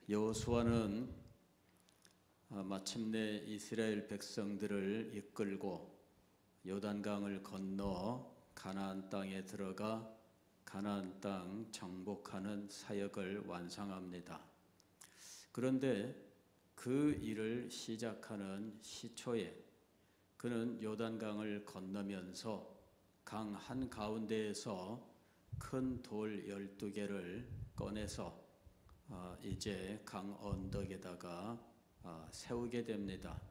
여호수아는 마침내 이스라엘 백성들을 이끌고 요단강을 건너 가나안 땅에 들어가 가나안 땅 정복하는 사역을 완성합니다. 그런데 그 일을 시작하는 시초에 그는 요단강을 건너면서 강 한가운데에서 큰 돌 12개를 꺼내서 이제 강 언덕에다가 세우게 됩니다.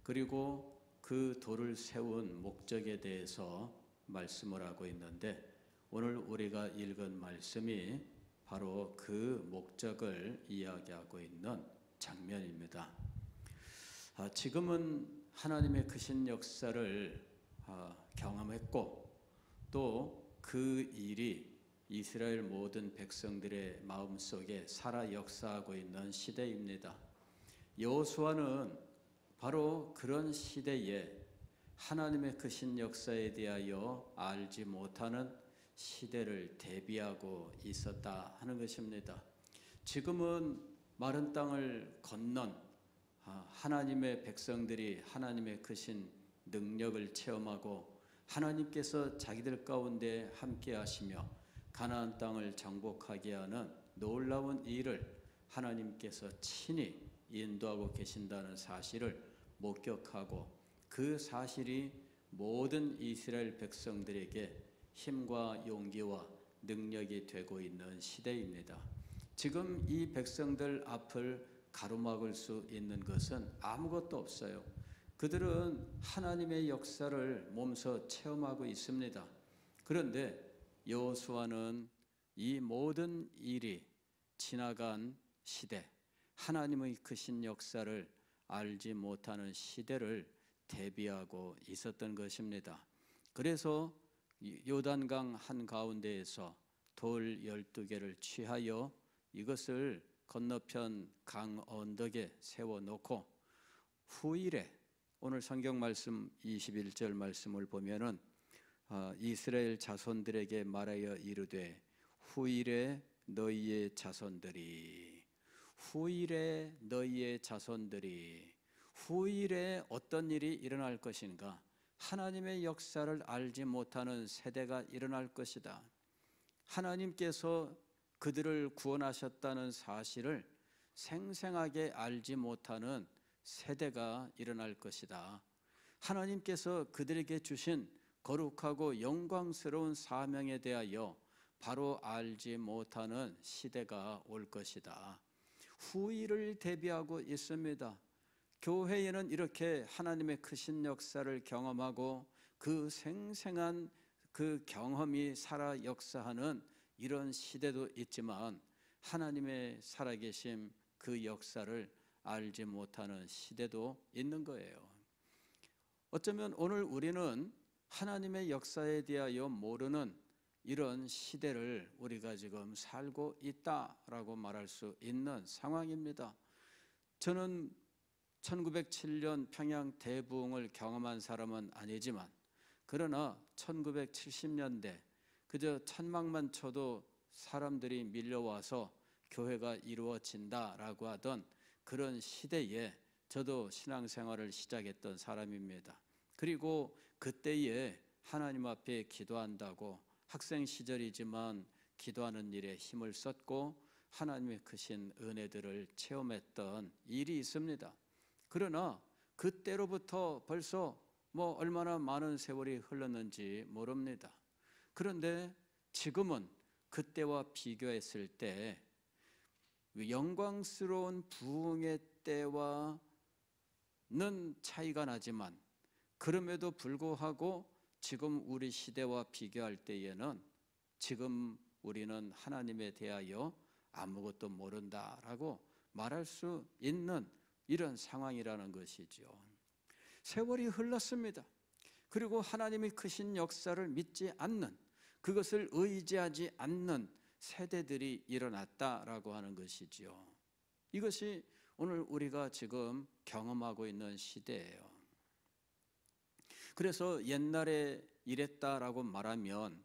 그리고 그 돌을 세운 목적에 대해서 말씀을 하고 있는데, 오늘 우리가 읽은 말씀이 바로 그 목적을 이야기하고 있는 장면입니다. 지금은 하나님의 크신 역사를 경험했고, 또 그 일이 이스라엘 모든 백성들의 마음속에 살아 역사하고 있는 시대입니다. 여호수아는 바로 그런 시대에 하나님의 크신 역사에 대하여 알지 못하는 시대를 대비하고 있었다 하는 것입니다. 지금은 마른 땅을 건넌 하나님의 백성들이 하나님의 크신 능력을 체험하고 하나님께서 자기들 가운데 함께 하시며 가나안 땅을 정복하게 하는 놀라운 일을 하나님께서 친히 인도하고 계신다는 사실을 목격하고, 그 사실이 모든 이스라엘 백성들에게 힘과 용기와 능력이 되고 있는 시대입니다. 지금 이 백성들 앞을 가로막을 수 있는 것은 아무것도 없어요. 그들은 하나님의 역사를 몸소 체험하고 있습니다. 그런데 여호수아는 이 모든 일이 지나간 시대, 하나님의 크신 역사를 알지 못하는 시대를 대비하고 있었던 것입니다. 그래서 요단강 한가운데에서 돌 12개를 취하여 이것을 건너편 강 언덕에 세워놓고 후일에, 오늘 성경 말씀 21절 말씀을 보면은 이스라엘 자손들에게 말하여 이르되 후일에 너희의 자손들이, 후일에 너희의 자손들이, 후일에 어떤 일이 일어날 것인가? 하나님의 역사를 알지 못하는 세대가 일어날 것이다. 하나님께서 그들을 구원하셨다는 사실을 생생하게 알지 못하는 세대가 일어날 것이다. 하나님께서 그들에게 주신 거룩하고 영광스러운 사명에 대하여 바로 알지 못하는 시대가 올 것이다. 후일을 대비하고 있습니다. 교회에는 이렇게 하나님의 크신 역사를 경험하고 그 생생한 그 경험이 살아 역사하는 이런 시대도 있지만, 하나님의 살아계심 그 역사를 알지 못하는 시대도 있는 거예요. 어쩌면 오늘 우리는 하나님의 역사에 대하여 모르는 이런 시대를 우리가 지금 살고 있다라고 말할 수 있는 상황입니다. 저는 1907년 평양 대부흥을 경험한 사람은 아니지만, 그러나 1970년대 그저 천막만 쳐도 사람들이 밀려와서 교회가 이루어진다라고 하던 그런 시대에 저도 신앙생활을 시작했던 사람입니다. 그리고 그때에 하나님 앞에 기도한다고 학생 시절이지만 기도하는 일에 힘을 썼고 하나님의 크신 은혜들을 체험했던 일이 있습니다. 그러나 그때로부터 벌써 얼마나 많은 세월이 흘렀는지 모릅니다. 그런데 지금은 그때와 비교했을 때 영광스러운 부흥의 때와는 차이가 나지만, 그럼에도 불구하고 지금 우리 시대와 비교할 때에는 지금 우리는 하나님에 대하여 아무것도 모른다라고 말할 수 있는 이런 상황이라는 것이죠. 세월이 흘렀습니다. 그리고 하나님의 크신 역사를 믿지 않는, 그것을 의지하지 않는 세대들이 일어났다라고 하는 것이지요. 이것이 오늘 우리가 지금 경험하고 있는 시대예요. 그래서 옛날에 이랬다라고 말하면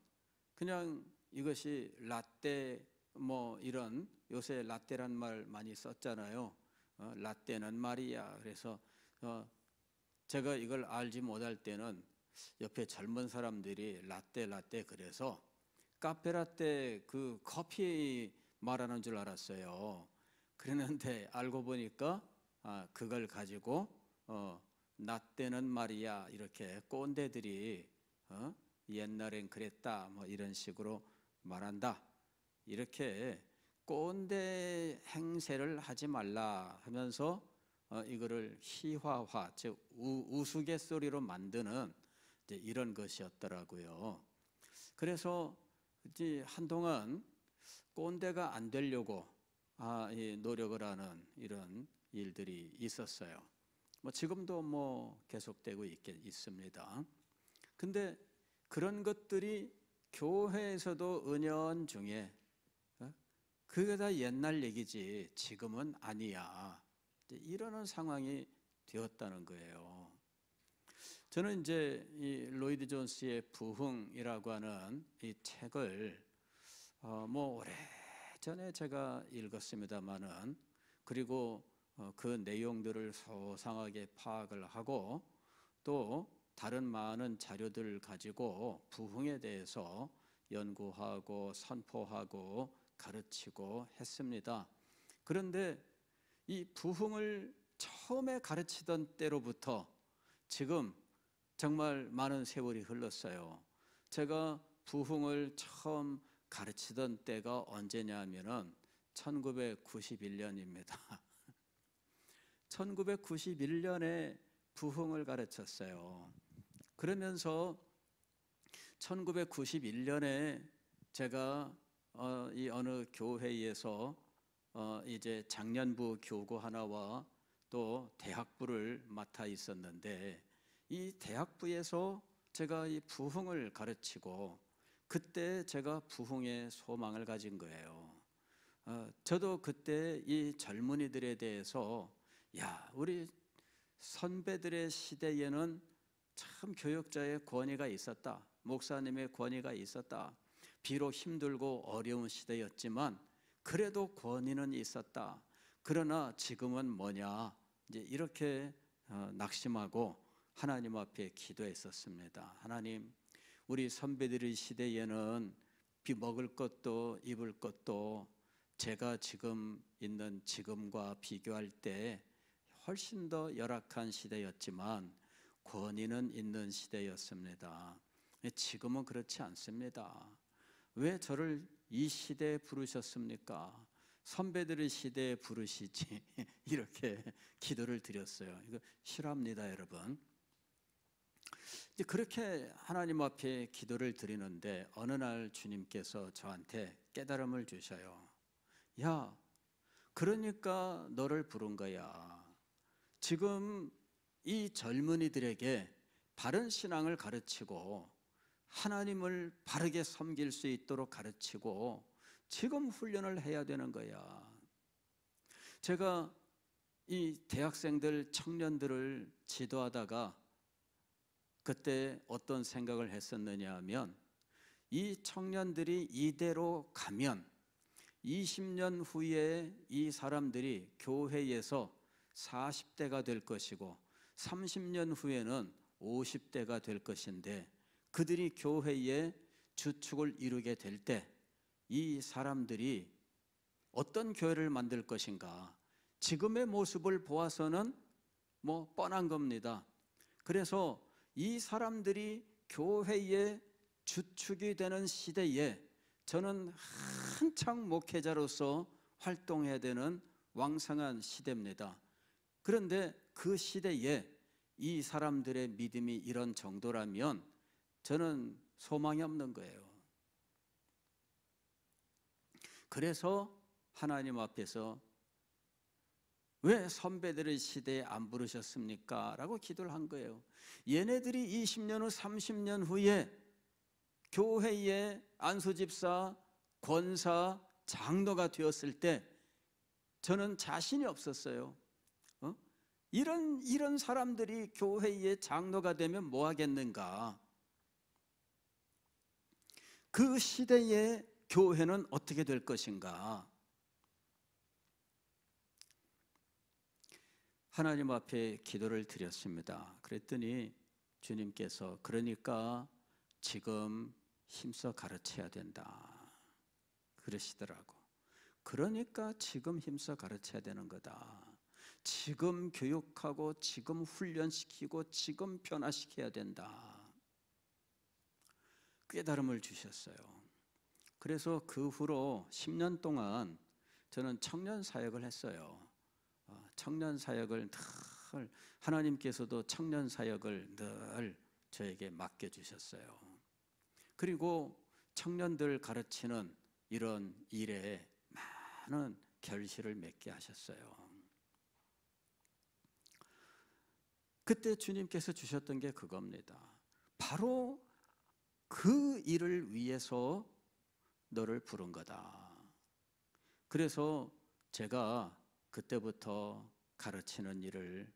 그냥 이것이 라떼 뭐 이런 요새 라떼란 말 많이 썼잖아요. 라떼는 말이야. 그래서 제가 이걸 알지 못할 때는 옆에 젊은 사람들이 라떼 그래서 카페라떼 그 커피 말하는 줄 알았어요. 그랬는데 알고 보니까 그걸 가지고 라떼는 말이야 이렇게 꼰대들이 옛날엔 그랬다 뭐 이런 식으로 말한다. 이렇게 꼰대 행세를 하지 말라 하면서 이거를 희화화, 즉 우스갯소리로 만드는 이제 이런 것이었더라고요. 그래서 이제 한동안 꼰대가 안 되려고 노력을 하는 이런 일들이 있었어요. 뭐 지금도 뭐 계속되고 있습니다. 근데 그런 것들이 교회에서도 은연중에 그게 다 옛날 얘기지 지금은 아니야. 이러는 상황이 되었다는 거예요. 저는 이제 이 로이드 존스의 부흥이라고 하는 이 책을 뭐 오래 전에 제가 읽었습니다마는 그리고 그 내용들을 소상하게 파악을 하고 또 다른 많은 자료들을 가지고 부흥에 대해서 연구하고 선포하고 가르치고 했습니다. 그런데 이 부흥을 처음에 가르치던 때로부터 지금 정말 많은 세월이 흘렀어요. 제가 부흥을 처음 가르치던 때가 언제냐면은 1991년입니다. 1991년에 부흥을 가르쳤어요. 그러면서 1991년에 제가 이 어느 교회에서 이제 장년부 교구 하나와 또 대학부를 맡아 있었는데 이 대학부에서 제가 이 부흥을 가르치고 그때 제가 부흥의 소망을 가진 거예요. 저도 그때 이 젊은이들에 대해서 우리 선배들의 시대에는 참 교역자의 권위가 있었다. 목사님의 권위가 있었다. 비록 힘들고 어려운 시대였지만 그래도 권위는 있었다. 그러나 지금은 뭐냐? 이제 이렇게 낙심하고 하나님 앞에 기도했었습니다. 하나님, 우리 선배들의 시대에는 먹을 것도 입을 것도 제가 지금 있는 지금과 비교할 때 훨씬 더 열악한 시대였지만 권위는 있는 시대였습니다. 지금은 그렇지 않습니다. 왜 저를 이 시대에 부르셨습니까? 선배들의 시대에 부르시지. 이렇게 기도를 드렸어요. 이거 싫어합니다, 여러분. 이제 그렇게 하나님 앞에 기도를 드리는데 어느 날 주님께서 저한테 깨달음을 주셔요. 야, 그러니까 너를 부른 거야. 지금 이 젊은이들에게 바른 신앙을 가르치고 하나님을 바르게 섬길 수 있도록 가르치고 지금 훈련을 해야 되는 거야. 제가 이 대학생들, 청년들을 지도하다가 그때 어떤 생각을 했었느냐 하면 이 청년들이 이대로 가면 20년 후에 이 사람들이 교회에서 40대가 될 것이고 30년 후에는 50대가 될 것인데 그들이 교회의 주축을 이루게 될 때 이 사람들이 어떤 교회를 만들 것인가? 지금의 모습을 보아서는 뭐 뻔한 겁니다. 그래서 이 사람들이 교회의 주축이 되는 시대에 저는 한창 목회자로서 활동해야 되는 왕성한 시대입니다. 그런데 그 시대에 이 사람들의 믿음이 이런 정도라면 저는 소망이 없는 거예요. 그래서 하나님 앞에서 왜 선배들의 시대에 안 부르셨습니까? 라고 기도를 한 거예요. 얘네들이 20년 후 30년 후에 교회의 안수집사, 권사, 장로가 되었을 때 저는 자신이 없었어요. 이런 사람들이 교회의 장로가 되면 뭐 하겠는가? 그 시대에 교회는 어떻게 될 것인가? 하나님 앞에 기도를 드렸습니다. 그랬더니 주님께서 그러니까 지금 힘써 가르쳐야 된다 그러시더라고. 그러니까 지금 힘써 가르쳐야 되는 거다. 지금 교육하고 지금 훈련시키고 지금 변화시켜야 된다. 깨달음을 주셨어요. 그래서 그 후로 10년 동안 저는 청년 사역을 했어요. 청년 사역을 늘 하나님께서도 청년 사역을 늘 저에게 맡겨주셨어요. 그리고 청년들 가르치는 이런 일에 많은 결실을 맺게 하셨어요. 그때 주님께서 주셨던 게 그겁니다. 바로 그 일을 위해서 너를 부른 거다. 그래서 제가 그때부터 가르치는 일을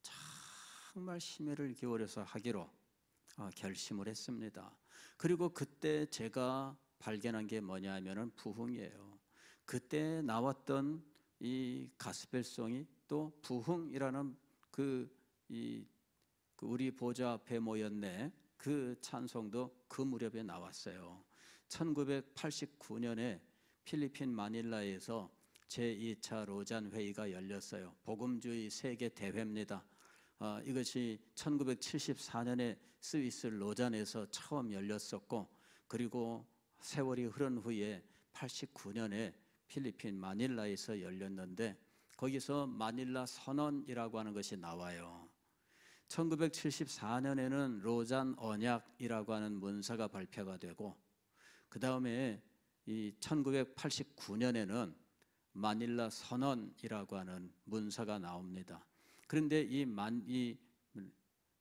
정말 심혈을 기울여서 하기로 결심을 했습니다. 그리고 그때 제가 발견한 게 뭐냐면은 부흥이에요. 그때 나왔던 이 가스펠송이 또 부흥이라는 우리 보좌 앞에 모였네 그 찬송도 그 무렵에 나왔어요. 1989년에 필리핀 마닐라에서 제2차 로잔 회의가 열렸어요. 복음주의 세계 대회입니다. 이것이 1974년에 스위스 로잔에서 처음 열렸었고, 그리고 세월이 흐른 후에 89년에 필리핀 마닐라에서 열렸는데 거기서 마닐라 선언이라고 하는 것이 나와요. 1974년에는 로잔 언약이라고 하는 문서가 발표가 되고, 그 다음에 이 1989년에는 마닐라 선언이라고 하는 문서가 나옵니다. 그런데 이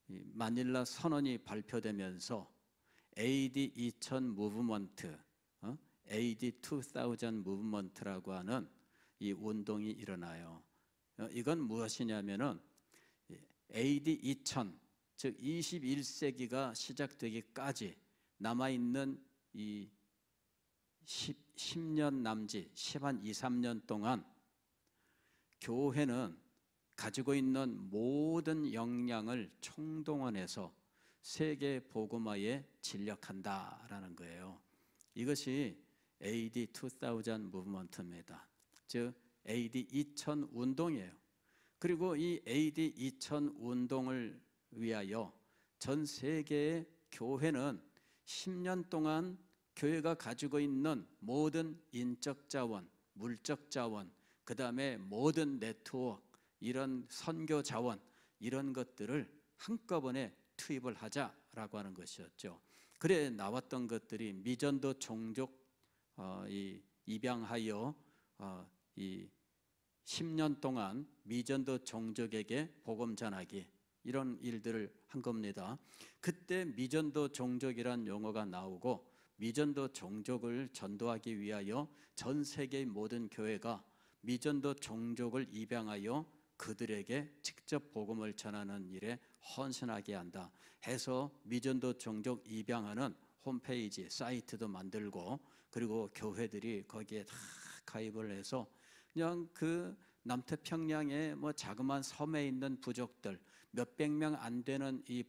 마닐라 선언이 발표되면서 AD 2000 무브먼트, AD 2000 무브먼트라고 하는 이 운동이 일어나요. 이건 무엇이냐면은 AD 2000, 즉 21세기가 시작되기까지 남아있는 이 10년 남짓, 10한 2, 3년 동안 교회는 가지고 있는 모든 역량을 총동원해서 세계 복음화에 진력한다라는 거예요. 이것이 AD 2000 무브먼트입니다. 즉 AD 2000 운동이에요. 그리고 이 AD 2000 운동을 위하여 전 세계의 교회는 10년 동안 교회가 가지고 있는 모든 인적 자원, 물적 자원, 그 다음에 모든 네트워크, 이런 선교 자원, 이런 것들을 한꺼번에 투입을 하자라고 하는 것이었죠. 그래 나왔던 것들이 미전도 종족 입양하여 이 10년 동안 미전도 종족에게 복음 전하기, 이런 일들을 한 겁니다. 그때 미전도 종족이란 용어가 나오고, 미전도 종족을 전도하기 위하여 전 세계의 모든 교회가 미전도 종족을 입양하여 그들에게 직접 복음을 전하는 일에 헌신하게 한다 해서 미전도 종족 입양하는 홈페이지 사이트도 만들고, 그리고 교회들이 거기에 다 가입을 해서 그냥 그 남태평양의 뭐 자그마한 섬에 있는 부족들, 몇백 명 안 되는 이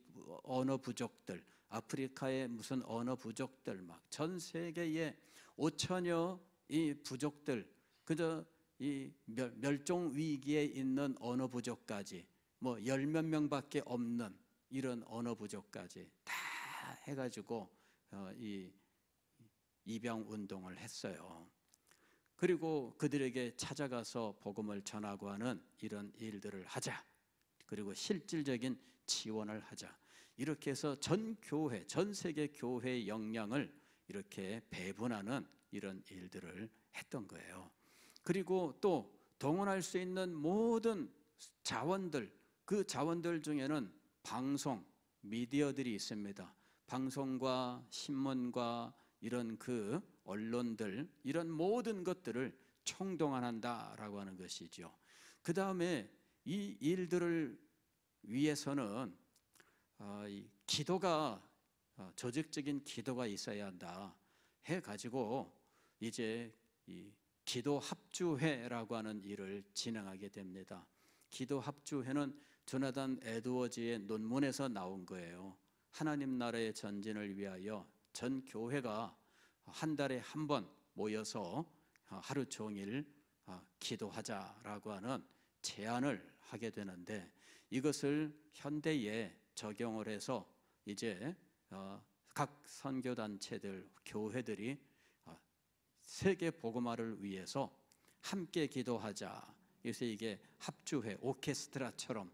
언어 부족들, 아프리카의 무슨 언어 부족들, 막 전 세계에 5천여 이 부족들, 그저 이 멸종 위기에 있는 언어 부족까지, 뭐 열 몇 명밖에 없는 이런 언어 부족까지 다 해가지고 이 입양 운동을 했어요. 그리고 그들에게 찾아가서 복음을 전하고 하는 이런 일들을 하자. 그리고 실질적인 지원을 하자. 이렇게 해서 전 교회, 전 세계 교회의 역량을 이렇게 배분하는 이런 일들을 했던 거예요. 그리고 또 동원할 수 있는 모든 자원들, 그 자원들 중에는 방송, 미디어들이 있습니다. 방송과 신문과 이런 그 언론들, 이런 모든 것들을 총동원한다라고 하는 것이죠. 그 다음에 이 일들을 위해서는 기도가, 조직적인 기도가 있어야 한다 해가지고 이제 이 기도 합주회라고 하는 일을 진행하게 됩니다. 기도 합주회는 조나단 에드워즈의 논문에서 나온 거예요. 하나님 나라의 전진을 위하여 전 교회가 한 달에 한 번 모여서 하루 종일 기도하자라고 하는 제안을 하게 되는데, 이것을 현대에 적용을 해서 이제 각 선교단체들, 교회들이 세계 복음화를 위해서 함께 기도하자. 그래서 이게 합주회, 오케스트라처럼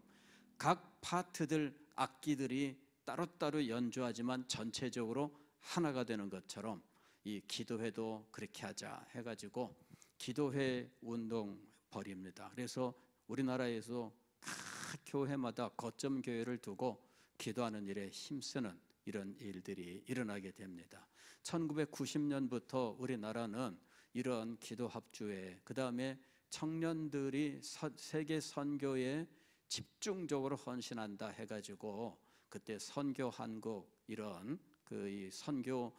각 파트들, 악기들이 따로따로 연주하지만 전체적으로 하나가 되는 것처럼 이 기도회도 그렇게 하자 해가지고 기도회 운동 벌입니다. 그래서 우리나라에서 각 교회마다 거점 교회를 두고 기도하는 일에 힘쓰는 이런 일들이 일어나게 됩니다. 1990년부터 우리나라는 이런 기도 합주회, 그 다음에 청년들이 세계 선교에 집중적으로 헌신한다 해가지고 그때 선교 한국 이런 이 선교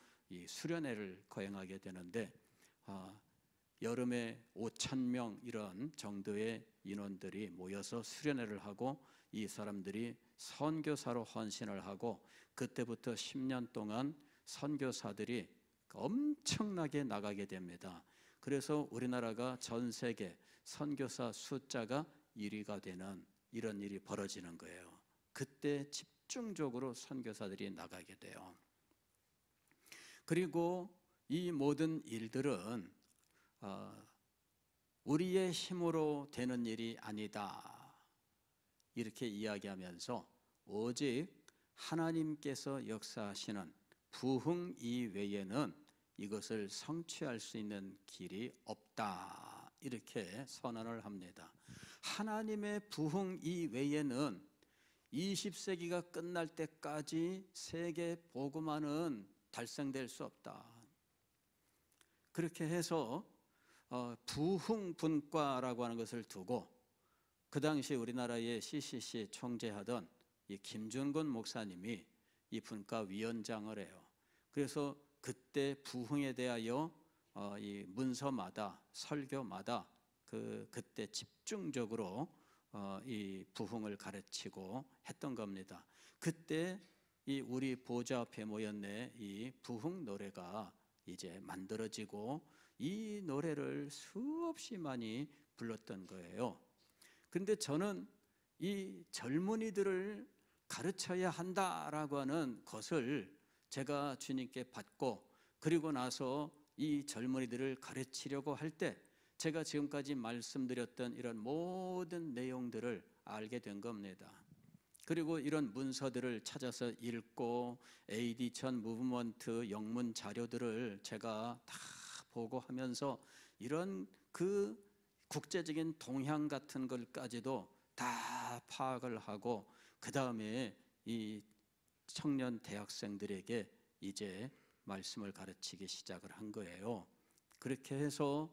수련회를 거행하게 되는데, 여름에 5,000명 이런 정도의 인원들이 모여서 수련회를 하고 이 사람들이 선교사로 헌신을 하고, 그때부터 10년 동안 선교사들이 엄청나게 나가게 됩니다. 그래서 우리나라가 전 세계 선교사 숫자가 1위가 되는 이런 일이 벌어지는 거예요. 그때 집중적으로 선교사들이 나가게 돼요. 그리고 이 모든 일들은 우리의 힘으로 되는 일이 아니다, 이렇게 이야기하면서 오직 하나님께서 역사하시는 부흥 이외에는 이것을 성취할 수 있는 길이 없다, 이렇게 선언을 합니다. 하나님의 부흥 이외에는 20세기가 끝날 때까지 세계 복음화는 달성될 수 없다. 그렇게 해서 부흥 분과라고 하는 것을 두고, 그 당시 우리나라의 CCC 총재하던 이 김준건 목사님이 이 분과 위원장을 해요. 그래서 그때 부흥에 대하여 이 문서마다, 설교마다 그때 집중적으로 이 부흥을 가르치고 했던 겁니다. 그때 이 우리 보좌 앞에 모였네 이 부흥 노래가 이제 만들어지고 이 노래를 수없이 많이 불렀던 거예요. 그런데 저는 이 젊은이들을 가르쳐야 한다라고 하는 것을 제가 주님께 받고, 그리고 나서 이 젊은이들을 가르치려고 할 때 제가 지금까지 말씀드렸던 이런 모든 내용들을 알게 된 겁니다. 그리고 이런 문서들을 찾아서 읽고 AD 전 무브먼트 영문 자료들을 제가 다 보고 하면서 이런 그 국제적인 동향 같은 것까지도 다 파악을 하고, 그 다음에 이 청년 대학생들에게 이제 말씀을 가르치기 시작을 한 거예요. 그렇게 해서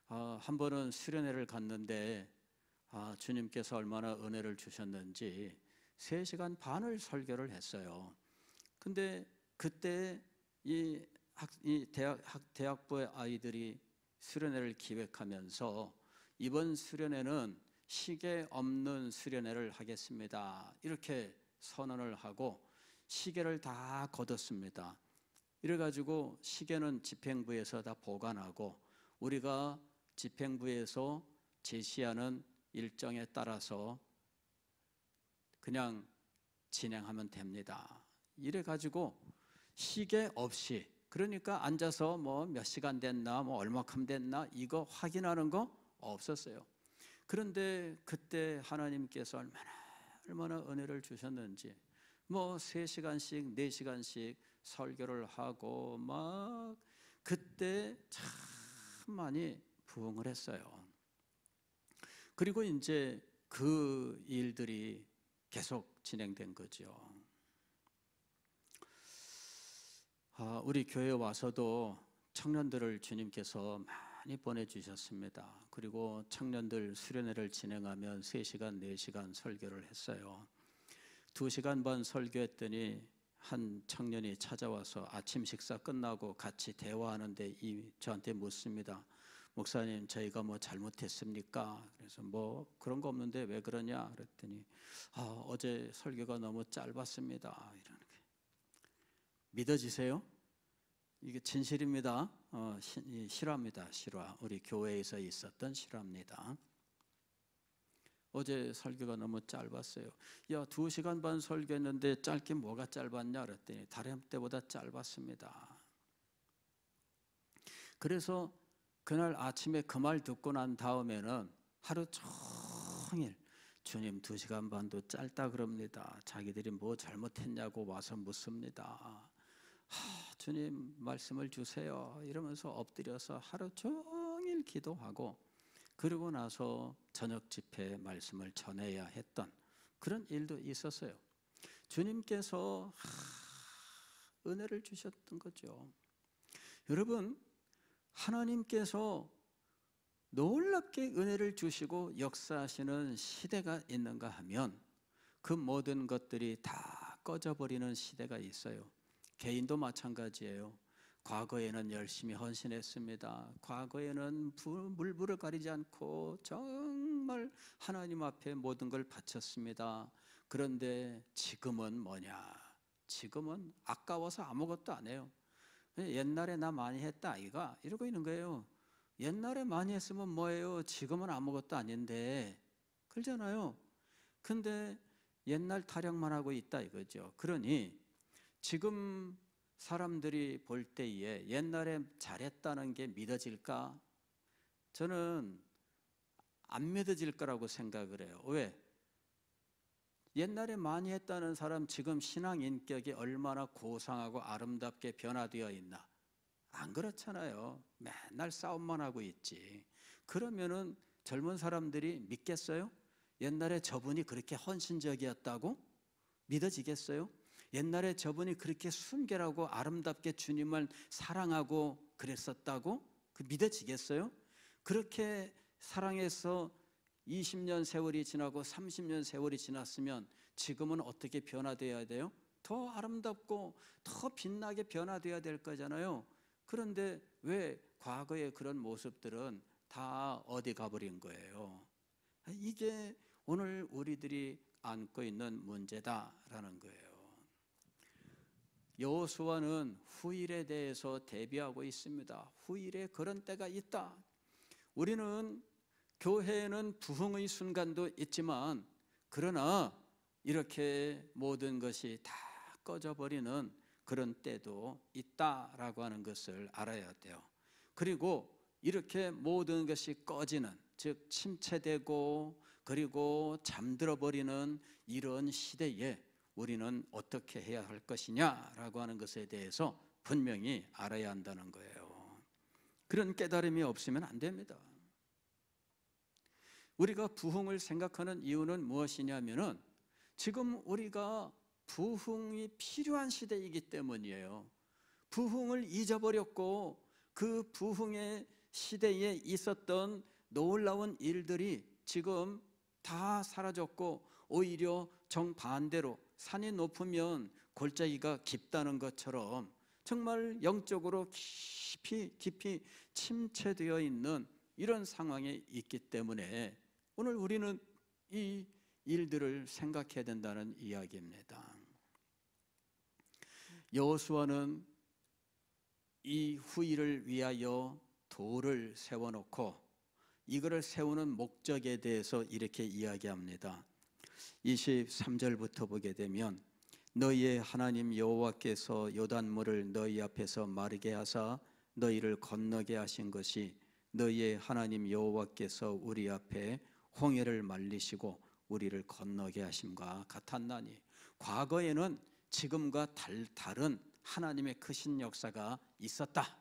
한 번은 수련회를 갔는데 주님께서 얼마나 은혜를 주셨는지 3시간 반을 설교를 했어요. 근데 그때 이 대학부의 아이들이 수련회를 기획하면서 이번 수련회는 시계 없는 수련회를 하겠습니다, 이렇게 선언을 하고 시계를 다 걷었습니다. 이래가지고 시계는 집행부에서 다 보관하고 우리가 집행부에서 제시하는 일정에 따라서 그냥 진행하면 됩니다. 이래가지고 시계 없이, 그러니까 앉아서 뭐 몇 시간 됐나, 뭐 얼마큼 됐나 이거 확인하는 거 없었어요. 그런데 그때 하나님께서 얼마나 은혜를 주셨는지 뭐 3시간씩 4시간씩 설교를 하고 막 그때 참 많이 부흥을 했어요. 그리고 이제 그 일들이 계속 진행된 거죠. 우리 교회에 와서도 청년들을 주님께서 많이 보내주셨습니다. 그리고 청년들 수련회를 진행하면 3시간, 4시간 설교를 했어요. 2시간 반 설교했더니 한 청년이 찾아와서 아침 식사 끝나고 같이 대화하는데 저한테 묻습니다. 목사님, 저희가 뭐 잘못했습니까? 그래서 뭐 그런 거 없는데 왜 그러냐 그랬더니 어제 설교가 너무 짧았습니다. 이러는 게 믿어지세요? 이게 진실입니다. 실화입니다. 실화. 우리 교회에서 있었던 실화입니다. 어제 설교가 너무 짧았어요. 야, 2시간 반 설교했는데 짧게 뭐가 짧았냐 그랬더니 다른 때보다 짧았습니다. 그래서 그날 아침에 그 말 듣고 난 다음에는 하루 종일 주님 2시간 반도 짧다 그럽니다. 자기들이 뭐 잘못했냐고 와서 묻습니다. 주님 말씀을 주세요 이러면서 엎드려서 하루 종일 기도하고 그러고 나서 저녁 집회 말씀을 전해야 했던 그런 일도 있었어요. 주님께서 은혜를 주셨던 거죠. 여러분, 하나님께서 놀랍게 은혜를 주시고 역사하시는 시대가 있는가 하면 그 모든 것들이 다 꺼져버리는 시대가 있어요. 개인도 마찬가지예요. 과거에는 열심히 헌신했습니다. 과거에는 물불을 가리지 않고 정말 하나님 앞에 모든 걸 바쳤습니다. 그런데 지금은 뭐냐? 지금은 아까워서 아무것도 안 해요. 옛날에 나 많이 했다 아이가 이러고 있는 거예요. 옛날에 많이 했으면 뭐예요? 지금은 아무것도 아닌데 그러잖아요. 근데 옛날 타령만 하고 있다 이거죠. 그러니 지금 사람들이 볼 때에 옛날에 잘했다는 게 믿어질까? 저는 안 믿어질 거라고 생각을 해요. 왜? 옛날에 많이 했다는 사람 지금 신앙 인격이 얼마나 고상하고 아름답게 변화되어 있나? 안 그렇잖아요. 맨날 싸움만 하고 있지. 그러면은 젊은 사람들이 믿겠어요? 옛날에 저분이 그렇게 헌신적이었다고? 믿어지겠어요? 옛날에 저분이 그렇게 순결하고 아름답게 주님을 사랑하고 그랬었다고? 그 믿어지겠어요? 그렇게 사랑해서 20년 세월이 지나고 30년 세월이 지났으면 지금은 어떻게 변화되어야 돼요? 더 아름답고 더 빛나게 변화되어야 될 거잖아요. 그런데 왜 과거의 그런 모습들은 다 어디 가버린 거예요? 이게 오늘 우리들이 안고 있는 문제다라는 거예요. 여호수아는 후일에 대해서 대비하고 있습니다. 후일에 그런 때가 있다. 우리는 교회에는 부흥의 순간도 있지만 그러나 이렇게 모든 것이 다 꺼져버리는 그런 때도 있다라고 하는 것을 알아야 돼요. 그리고 이렇게 모든 것이 꺼지는, 즉 침체되고 그리고 잠들어버리는 이런 시대에 우리는 어떻게 해야 할 것이냐라고 하는 것에 대해서 분명히 알아야 한다는 거예요. 그런 깨달음이 없으면 안 됩니다. 우리가 부흥을 생각하는 이유는 무엇이냐면은 지금 우리가 부흥이 필요한 시대이기 때문이에요. 부흥을 잊어버렸고 그 부흥의 시대에 있었던 놀라운 일들이 지금 다 사라졌고 오히려 정반대로 산이 높으면 골짜기가 깊다는 것처럼 정말 영적으로 깊이 침체되어 있는 이런 상황에 있기 때문에 오늘 우리는 이 일들을 생각해야 된다는 이야기입니다. 여호수아는 이 후일을 위하여 돌을 세워놓고 이거를 세우는 목적에 대해서 이렇게 이야기합니다. 23절부터 보게 되면 너희의 하나님 여호와께서 요단물을 너희 앞에서 마르게 하사 너희를 건너게 하신 것이 너희의 하나님 여호와께서 우리 앞에 홍해를 말리시고 우리를 건너게 하심과 같았나니 과거에는 지금과 다른 하나님의 크신 역사가 있었다.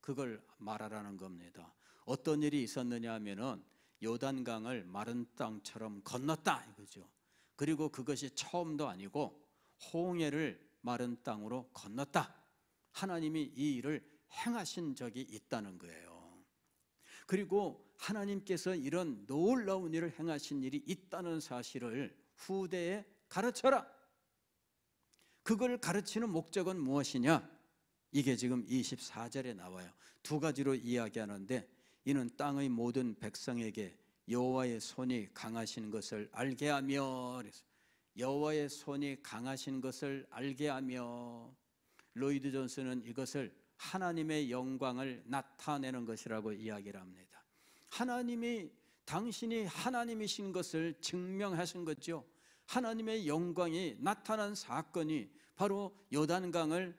그걸 말하라는 겁니다. 어떤 일이 있었느냐 하면은 요단강을 마른 땅처럼 건넜다 이거죠. 그리고 그것이 처음도 아니고 홍해를 마른 땅으로 건넜다. 하나님이 이 일을 행하신 적이 있다는 거예요. 그리고 하나님께서 이런 놀라운 일을 행하신 일이 있다는 사실을 후대에 가르쳐라. 그걸 가르치는 목적은 무엇이냐? 이게 지금 24절에 나와요. 두 가지로 이야기하는데, 이는 땅의 모든 백성에게 여호와의 손이 강하신 것을 알게 하며, 여호와의 손이 강하신 것을 알게 하며, 로이드 존스는 이것을 하나님의 영광을 나타내는 것이라고 이야기를 합니다. 하나님이, 당신이 하나님이신 것을 증명하신 거죠. 하나님의 영광이 나타난 사건이 바로 요단강을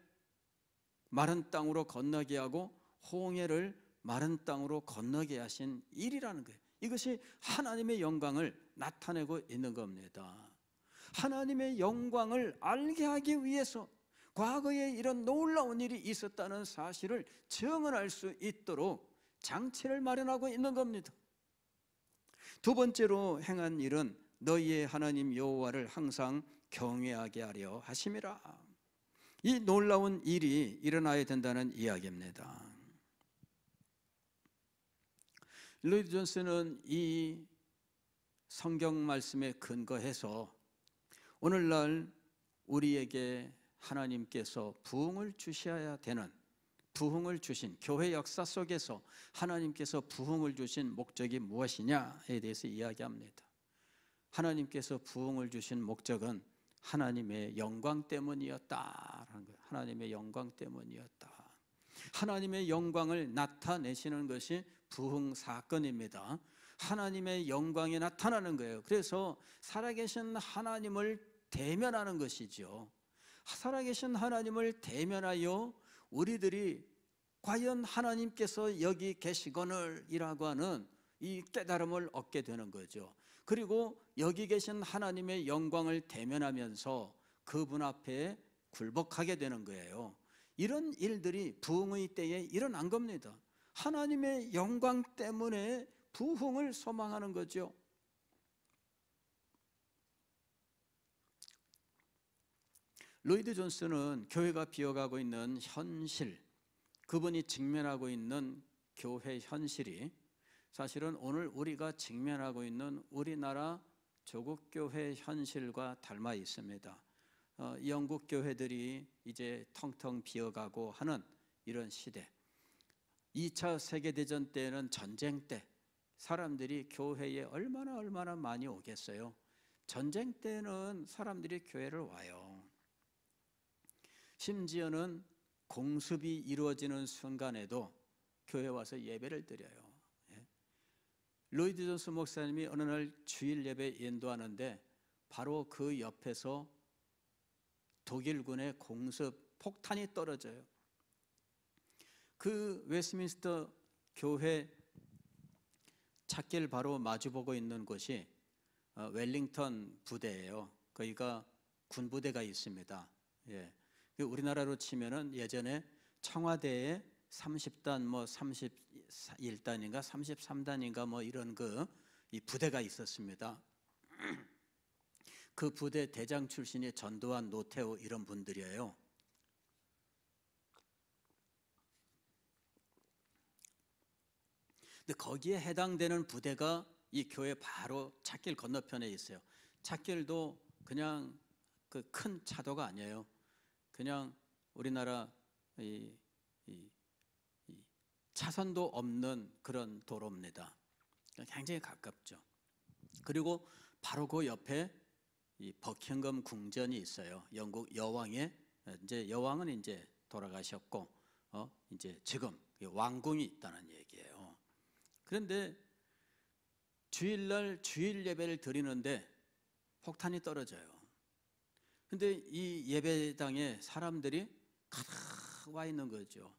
마른 땅으로 건너게 하고 홍해를 마른 땅으로 건너게 하신 일이라는 거예요. 이것이 하나님의 영광을 나타내고 있는 겁니다. 하나님의 영광을 알게 하기 위해서 과거에 이런 놀라운 일이 있었다는 사실을 증언할 수 있도록 장치를 마련하고 있는 겁니다. 두 번째로 행한 일은 너희의 하나님 여호와를 항상 경외하게 하려 하심이라. 이 놀라운 일이 일어나야 된다는 이야기입니다. 로이드 존스는 이 성경 말씀에 근거해서 오늘날 우리에게 하나님께서 부흥을 주셔야 되는, 부흥을 주신 교회 역사 속에서 하나님께서 부흥을 주신 목적이 무엇이냐에 대해서 이야기합니다. 하나님께서 부흥을 주신 목적은 하나님의 영광 때문이었다라는 거예요. 하나님의 영광 때문이었다. 하나님의 영광을 나타내시는 것이 부흥 사건입니다. 하나님의 영광이 나타나는 거예요. 그래서 살아계신 하나님을 대면하는 것이죠. 살아계신 하나님을 대면하여 우리들이 과연 하나님께서 여기 계시거늘이라고 하는 이 깨달음을 얻게 되는 거죠. 그리고 여기 계신 하나님의 영광을 대면하면서 그분 앞에 굴복하게 되는 거예요. 이런 일들이 부흥의 때에 일어난 겁니다. 하나님의 영광 때문에 부흥을 소망하는 거죠. 로이드 존스는 교회가 비어가고 있는 현실, 그분이 직면하고 있는 교회 현실이 사실은 오늘 우리가 직면하고 있는 우리나라 조국교회 현실과 닮아 있습니다. 영국 교회들이 이제 텅텅 비어가고 하는 이런 시대, 2차 세계대전 때는 전쟁 때 사람들이 교회에 얼마나 많이 오겠어요. 전쟁 때는 사람들이 교회를 와요. 심지어는 공습이 이루어지는 순간에도 교회 와서 예배를 드려요. 로이드 존스 목사님이 어느 날 주일 예배 인도하는데 바로 그 옆에서 독일군의 공습 폭탄이 떨어져요. 그 웨스트민스터 교회 찾길 바로 마주보고 있는 곳이 웰링턴 부대예요. 거기가 군부대가 있습니다. 예. 우리나라로 치면은 예전에 청와대에 30단 뭐 31단인가 33단인가 뭐 이런 이 부대가 있었습니다. 그 부대 대장 출신이 전두환, 노태우 이런 분들이에요. 근데 거기에 해당되는 부대가 이 교회 바로 찻길 건너편에 있어요. 찻길도 그냥 그 큰 차도가 아니에요. 그냥 우리나라 이 차선도 없는 그런 도로입니다. 굉장히 가깝죠. 그리고 바로 그 옆에 이 버킹엄 궁전이 있어요. 영국 여왕의, 이제 여왕은 이제 돌아가셨고 이제 지금 왕궁이 있다는 얘기예요. 그런데 주일날 주일 예배를 드리는데 폭탄이 떨어져요. 근데 이 예배당에 사람들이 가득 와 있는 거죠.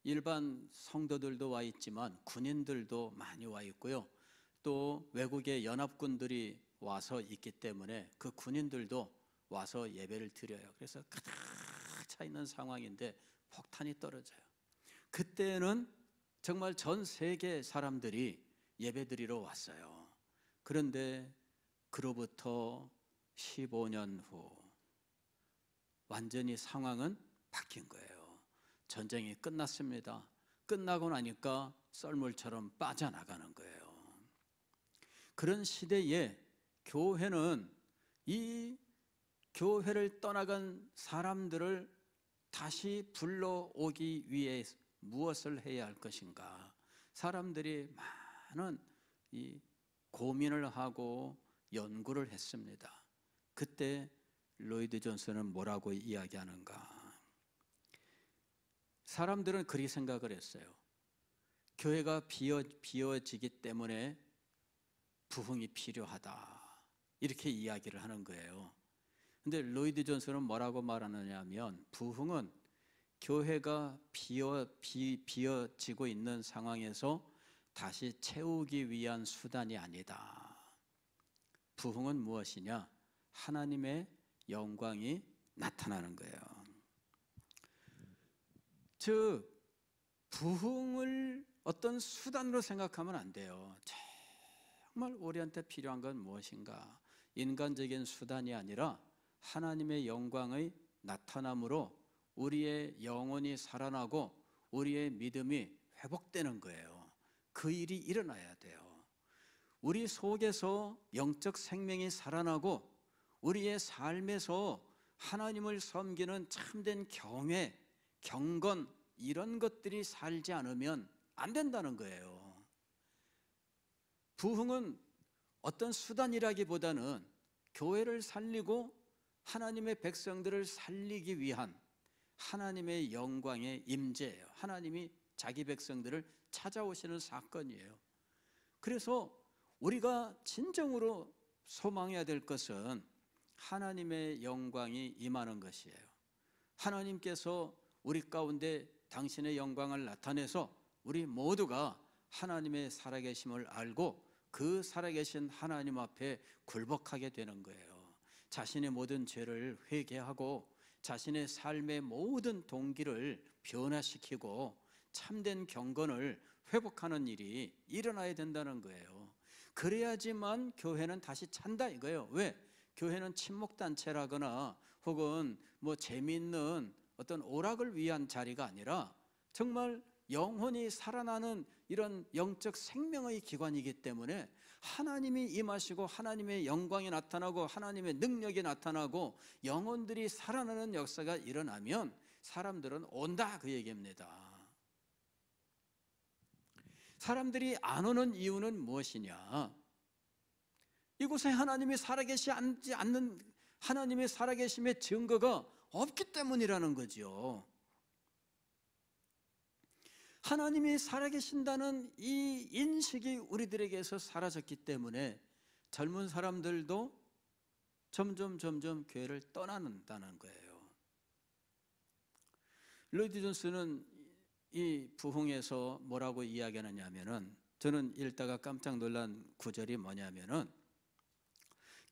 일반 성도들도 와 있지만 군인들도 많이 와 있고요. 또 외국의 연합군들이 와서 있기 때문에 그 군인들도 와서 예배를 드려요. 그래서 가득 차 있는 상황인데 폭탄이 떨어져요. 그때는 정말 전 세계 사람들이 예배드리러 왔어요. 그런데 그로부터 15년 후 완전히 상황은 바뀐 거예요. 전쟁이 끝났습니다. 끝나고 나니까 썰물처럼 빠져나가는 거예요. 그런 시대에 교회는 이 교회를 떠나간 사람들을 다시 불러오기 위해 무엇을 해야 할 것인가? 사람들이 많은 이 고민을 하고 연구를 했습니다. 그때 로이드 존슨은 뭐라고 이야기하는가? 사람들은 그렇게 생각을 했어요. 교회가 비어지기 때문에 부흥이 필요하다, 이렇게 이야기를 하는 거예요. 근데 로이드 존슨은 뭐라고 말하느냐 하면, 부흥은 교회가 비어지고 있는 상황에서 다시 채우기 위한 수단이 아니다. 부흥은 무엇이냐? 하나님의 영광이 나타나는 거예요. 즉, 부흥을 어떤 수단으로 생각하면 안 돼요. 정말 우리한테 필요한 건 무엇인가? 인간적인 수단이 아니라 하나님의 영광의 나타남으로 우리의 영혼이 살아나고 우리의 믿음이 회복되는 거예요. 그 일이 일어나야 돼요. 우리 속에서 영적 생명이 살아나고 우리의 삶에서 하나님을 섬기는 참된 경외, 경건, 이런 것들이 살지 않으면 안 된다는 거예요. 부흥은 어떤 수단이라기보다는 교회를 살리고 하나님의 백성들을 살리기 위한 하나님의 영광의 임재예요. 하나님이 자기 백성들을 찾아오시는 사건이에요. 그래서 우리가 진정으로 소망해야 될 것은 하나님의 영광이 임하는 것이에요. 하나님께서 우리 가운데 당신의 영광을 나타내서 우리 모두가 하나님의 살아계심을 알고 그 살아계신 하나님 앞에 굴복하게 되는 거예요. 자신의 모든 죄를 회개하고 자신의 삶의 모든 동기를 변화시키고 참된 경건을 회복하는 일이 일어나야 된다는 거예요. 그래야지만 교회는 다시 찬다 이거예요. 왜? 교회는 친목단체라거나 혹은 뭐 재미있는 어떤 오락을 위한 자리가 아니라 정말 영혼이 살아나는 이런 영적 생명의 기관이기 때문에 하나님이 임하시고 하나님의 영광이 나타나고 하나님의 능력이 나타나고 영혼들이 살아나는 역사가 일어나면 사람들은 온다, 그 얘기입니다. 사람들이 안 오는 이유는 무엇이냐? 이곳에 하나님이 살아계시지 않는, 하나님의 살아계심의 증거가 없기 때문이라는 거죠. 하나님이 살아계신다는 이 인식이 우리들에게서 사라졌기 때문에 젊은 사람들도 점점 교회를 떠난다는 거예요. 로이드 존슨은 이 부흥에서 뭐라고 이야기하느냐면은, 저는 읽다가 깜짝 놀란 구절이 뭐냐면은,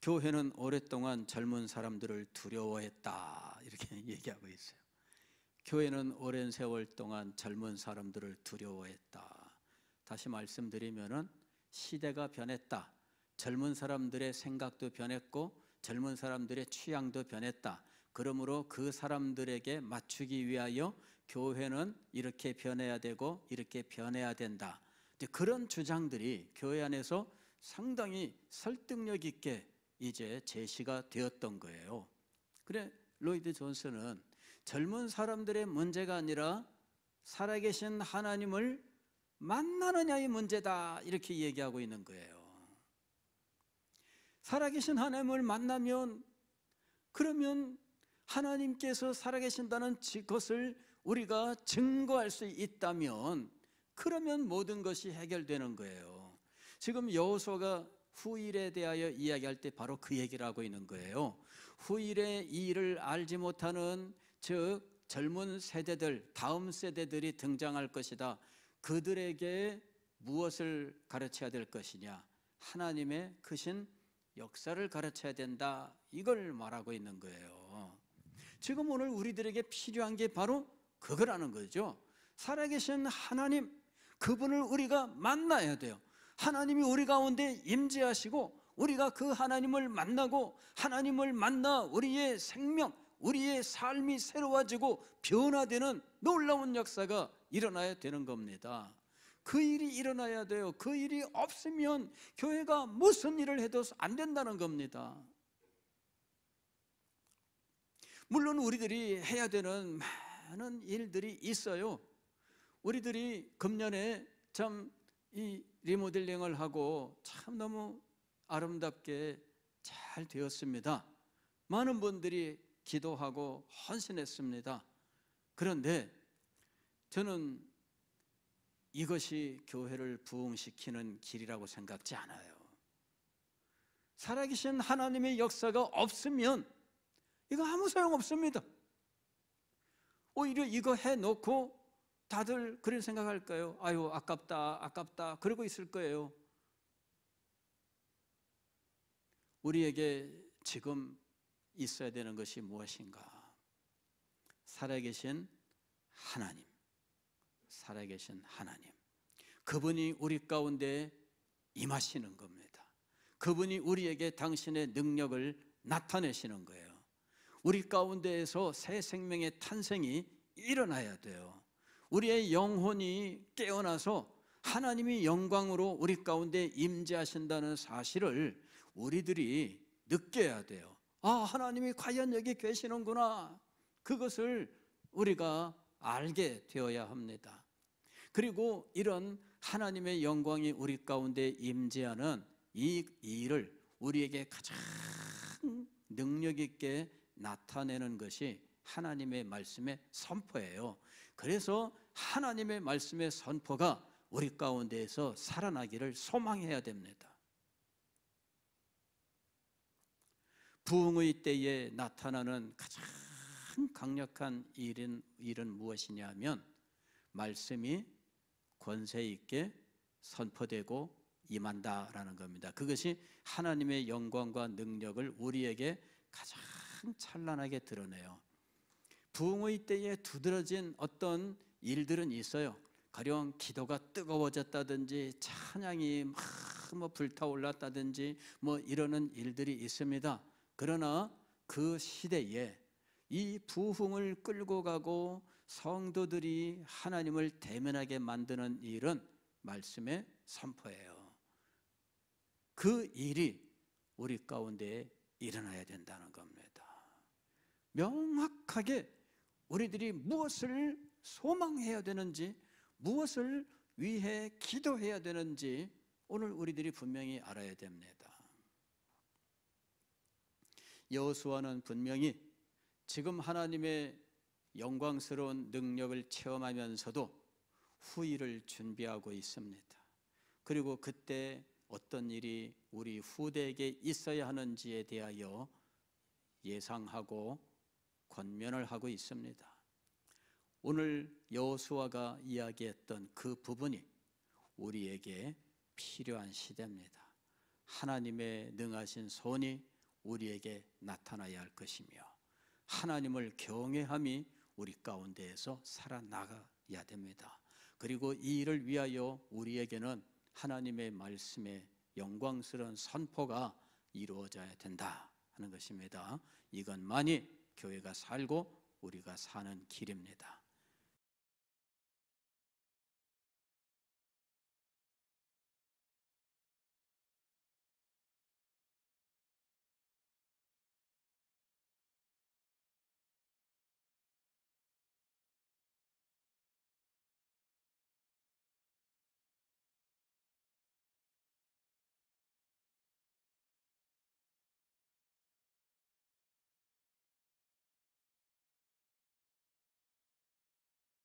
교회는 오랫동안 젊은 사람들을 두려워했다, 이렇게 얘기하고 있어요. 교회는 오랜 세월 동안 젊은 사람들을 두려워했다. 다시 말씀드리면은 시대가 변했다. 젊은 사람들의 생각도 변했고 젊은 사람들의 취향도 변했다. 그러므로 그 사람들에게 맞추기 위하여 교회는 이렇게 변해야 되고 이렇게 변해야 된다. 그런 주장들이 교회 안에서 상당히 설득력 있게 이제 제시가 되었던 거예요. 그래, 로이드 존슨은 젊은 사람들의 문제가 아니라 살아계신 하나님을 만나느냐의 문제다, 이렇게 얘기하고 있는 거예요. 살아계신 하나님을 만나면, 그러면 하나님께서 살아계신다는 것을 우리가 증거할 수 있다면, 그러면 모든 것이 해결되는 거예요. 지금 여호수아가 후일에 대하여 이야기할 때 바로 그 얘기를 하고 있는 거예요. 후일의 이 일을 알지 못하는, 즉 젊은 세대들, 다음 세대들이 등장할 것이다. 그들에게 무엇을 가르쳐야 될 것이냐? 하나님의 크신 역사를 가르쳐야 된다, 이걸 말하고 있는 거예요. 지금 오늘 우리들에게 필요한 게 바로 그거라는 거죠. 살아계신 하나님, 그분을 우리가 만나야 돼요. 하나님이 우리 가운데 임재하시고 우리가 그 하나님을 만나고 하나님을 만나 우리의 생명, 우리의 삶이 새로워지고 변화되는 놀라운 역사가 일어나야 되는 겁니다. 그 일이 일어나야 돼요. 그 일이 없으면 교회가 무슨 일을 해도 안 된다는 겁니다. 물론 우리들이 해야 되는 많은 일들이 있어요. 우리들이 금년에 참 이 리모델링을 하고 참 너무 아름답게 잘 되었습니다. 많은 분들이 기도하고 헌신했습니다. 그런데 저는 이것이 교회를 부흥시키는 길이라고 생각지 않아요. 살아계신 하나님의 역사가 없으면 이거 아무 소용없습니다. 오히려 이거 해놓고 다들 그런 생각할까요? 아유, 아깝다, 아깝다, 그러고 있을 거예요. 우리에게 지금 있어야 되는 것이 무엇인가? 살아계신 하나님, 살아계신 하나님, 그분이 우리 가운데 임하시는 겁니다. 그분이 우리에게 당신의 능력을 나타내시는 거예요. 우리 가운데에서 새 생명의 탄생이 일어나야 돼요. 우리의 영혼이 깨어나서 하나님이 영광으로 우리 가운데 임재하신다는 사실을 우리들이 느껴야 돼요. 아, 하나님이 과연 여기 계시는구나. 그것을 우리가 알게 되어야 합니다. 그리고 이런 하나님의 영광이 우리 가운데 임재하는 이 일을 우리에게 가장 능력 있게 나타내는 것이 하나님의 말씀의 선포예요. 그래서 하나님의 말씀의 선포가 우리 가운데에서 살아나기를 소망해야 됩니다. 부흥의 때에 나타나는 가장 강력한 일은 무엇이냐면 말씀이 권세 있게 선포되고 임한다라는 겁니다. 그것이 하나님의 영광과 능력을 우리에게 가장 찬란하게 드러내요. 부흥의 때에 두드러진 어떤 일들은 있어요. 가령 기도가 뜨거워졌다든지 찬양이 막 불타올랐다든지 이러는 일들이 있습니다. 그러나 그 시대에 이 부흥을 끌고 가고 성도들이 하나님을 대면하게 만드는 일은 말씀의 선포예요. 그 일이 우리 가운데 일어나야 된다는 겁니다. 명확하게 우리들이 무엇을 소망해야 되는지, 무엇을 위해 기도해야 되는지 오늘 우리들이 분명히 알아야 됩니다. 여호수아는 분명히 지금 하나님의 영광스러운 능력을 체험하면서도 후일을 준비하고 있습니다. 그리고 그때 어떤 일이 우리 후대에게 있어야 하는지에 대하여 예상하고 권면을 하고 있습니다. 오늘 여호수아가 이야기했던 그 부분이 우리에게 필요한 시대입니다. 하나님의 능하신 손이 우리에게 나타나야 할 것이며 하나님을 경외함이 우리 가운데에서 살아나가야 됩니다. 그리고 이 일을 위하여 우리에게는 하나님의 말씀의 영광스러운 선포가 이루어져야 된다 하는 것입니다. 이것만이 교회가 살고 우리가 사는 길입니다.